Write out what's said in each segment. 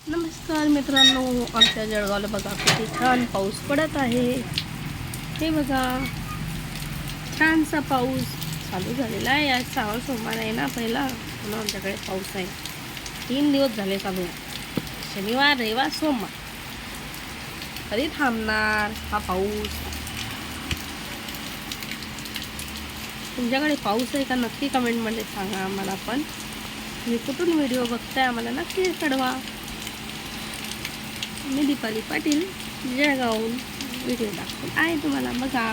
नमस्कार मित्रांनो, आमच्या जळगावला बघा किती छान पाऊस पडत आहे. हे बघा छानसा पाऊस चालू झालेला आहे. आज श्रावण सोमवार आहे ना पहिला, म्हणून आमच्याकडे पाऊस आहे. 3 दिवस झाले चालू आहे. शनिवार रविवार सोमवार कधी थांबणार हा पाऊस. तुमच्याकडे पाऊस आहे का नक्की कमेंटमध्ये सांगा आम्हाला. पण तुम्ही कुठून व्हिडिओ बघताय आम्हाला नक्की कळवा. मी दीपाली पाटील जळगावहून व्हिडिओ दाखवत आहे तुम्हाला. बघा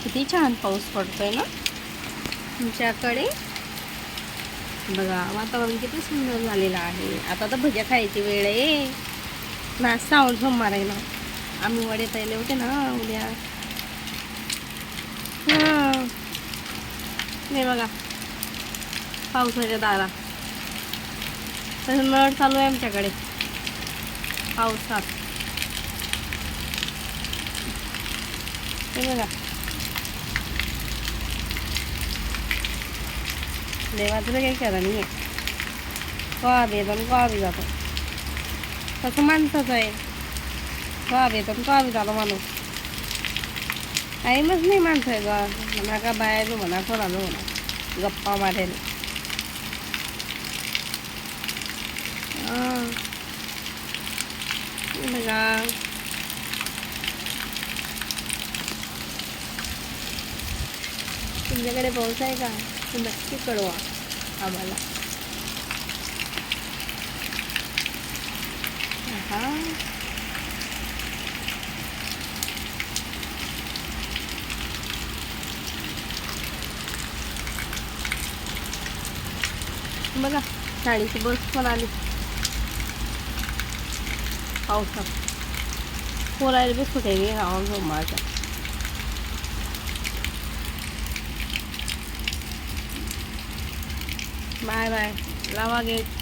किती छान पाऊस पडतोय ना तुमच्याकडे. बघा वातावरण किती सुंदर झालेलं आहे. आता तर भज्या खायची वेळ आहे ना. श्रावण सोमवार आहे ना. आम्ही वडे तळले होते ना उद्या. हां नाही बघा पावसाच्या दारा तसं नळ चालू आहे आमच्याकडे पावसात. हे बघा देवाचं काही खरं नाही आहे. कवा येतो आणि कवा बी जातो. तसं माणसाचं आहे. कवा येतो आणि कवा बी जातो माणूस. टाईमच नाही माणसाचा. म्हणा का बाहेर म्हणा कोणाला म्हणा गप्पा मारेल. बघा तुमच्याकडे पाऊस आहे का तर नक्की कळवा आम्हाला. हा बघा शाळेची बस पण आली पावसात. पोरायला बी सुटे गे गावात सोमवारच्या. बाय बाय लावा गेट.